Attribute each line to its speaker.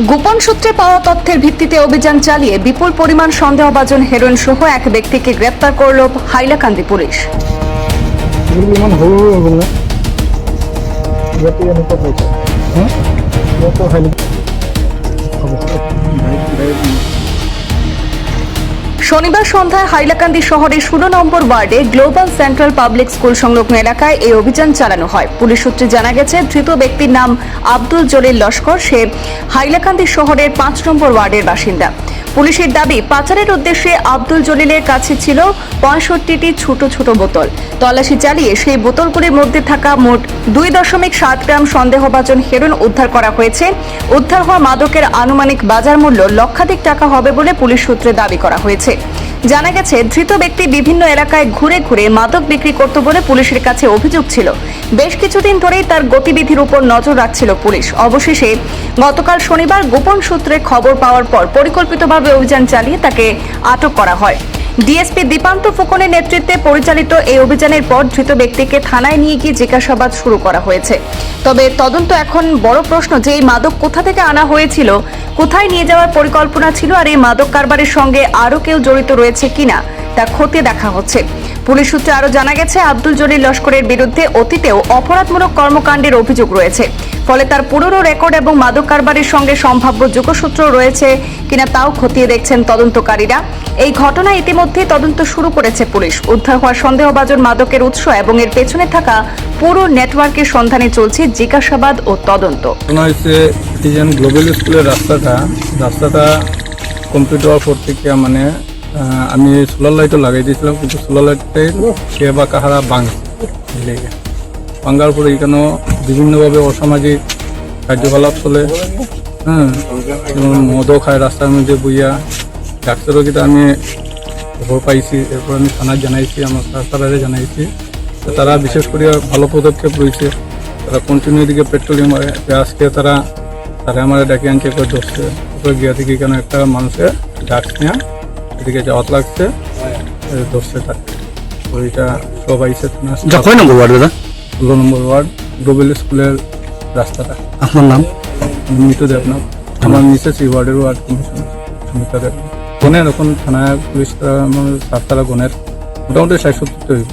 Speaker 1: গোপন সূত্রে পাওয়া তথ্যের ভিত্তিতে অভিযান চালিয়ে বিপুল পরিমাণ সন্দেহভাজন হেরোইন সহ এক ব্যক্তিকে গ্রেপ্তার করল হাইলাকান্দি পুলিশ। শনিবার সন্ধ্যায় হাইলাকান্দি শহরের 16 নম্বর ওয়ার্ডে গ্লোবাল সেন্ট্রাল পাবলিক স্কুল সংলগ্ন এলাকায় এই অভিযান চালানো হয়। পুলিশ সূত্রে জানা গেছে, ধৃত ব্যক্তির নাম আব্দুল জলিল লস্কর। সে হাইলাকান্দি শহরের 5 নম্বর ওয়ার্ডের বাসিন্দা। পুলিশের দাবি, পাচারের উদ্দেশ্যে আব্দুল জলিলের কাছে ছিল 65টি ছোট ছোট বোতল। তল্লাশি চালিয়ে সেই বোতলগুলির মধ্যে থাকা মোট 2.7 গ্রাম সন্দেহভাজন হেরোইন উদ্ধার করা হয়েছে। উদ্ধার হওয়া মাদকের আনুমানিক বাজার মূল্য লক্ষাধিক টাকা হবে বলে পুলিশ সূত্রে দাবি করা হয়েছে। জানা গেছে, ধৃত ব্যক্তি বিভিন্ন এলাকায় ঘুরে ঘুরে মাদক বিক্রি করত বলে পুলিশের কাছে অভিযোগ ছিল। বেশ কিছুদিন ধরেই তার গতিবিধির উপর নজর রাখছিল পুলিশ। অবশেষে গতকাল শনিবার গোপন সূত্রে খবর পাওয়ার পর পরিকল্পিতভাবে অভিযান চালিয়ে তাকে আটক করা হয়। ডিএসপি দীপান্ত ফুকনের নেতৃত্বে পরিচালিত এই অভিযানের পর ধৃত ব্যক্তিকে থানায় নিয়ে গিয়ে জিজ্ঞাসাবাদ শুরু করা হয়েছে। তবে তদন্ত এখন বড় প্রশ্ন যে এই মাদক কোথা থেকে আনা হয়েছিল, কোথায় নিয়ে যাওয়ার পরিকল্পনা ছিল, আর এই মাদক কারবারের সঙ্গে আরও কেউ জড়িত রয়েছে কিনা তা খতিয়ে দেখা হচ্ছে। পুলিশ সূত্রে আরও জানা গেছে, আব্দুল জলিল লস্করের বিরুদ্ধে অতীতেও অপরাধমূলক কর্মকাণ্ডের অভিযোগ রয়েছে। ফলে তার পুরনো রেকর্ড এবং মাদক কারবারের সঙ্গে সম্ভাব্য যোগসূত্র রয়েছে কিনা তাও খতিয়ে দেখছেন তদন্তকারীরা। এই ঘটনায় ইতিমধ্যে তদন্ত শুরু করেছে পুলিশ। উদ্ধার হওয়া সন্দেহভাজন মাদকের উৎস এবং এর পেছনে থাকা পুরো নেটওয়ার্কের সন্ধানে চলছে জিজ্ঞাসাবাদ ও তদন্ত।
Speaker 2: গ্লোবাল স্কুলের রাস্তাটা কমপ্লিট হওয়ার পর থেকে আমি সোলার লাইটও লাগাই দিয়েছিলাম, কিন্তু সোলার লাইটটাই সে বা কাহারা ভাঙ্গার পরে এখানেও বিভিন্নভাবে অসামাজিক কার্যকলাপ চলে। যেমন মদও খায় রাস্তার মধ্যে বইয়া। ডাক্তারও কিন্তু আমি খবর পাইছি, এরপর আমি থানায় জানাইছি, আমার সরকারে জানাইছি। তারা বিশেষ করে ভালো পদক্ষেপ রয়েছে। তারা কন্টিনিউ দিকে পেট্রোলিং মারে। আজকে তারা আমার ডাকি আনছে করে ধরছে, গিয়া থেকে কেন একটা মানুষের ড্রাগস নেওয়া এদিকে যাওয়াত লাগছে, ধরছে তাকে। ওইটা সব আইসে থানা। 16 নম্বর ওয়ার্ড গ্লোবাল স্কুলের রাস্তাটা।
Speaker 3: আপনার নাম?
Speaker 2: মিটু দেবনাথ। আমার মিসেস এই ওয়ার্ডের ওয়ার্ড কমিশনার সুমিতা দেবনাথ। গণের এখন থানায় পুলিশ সাততলা গণের মোটামুটি 60-70 হইব।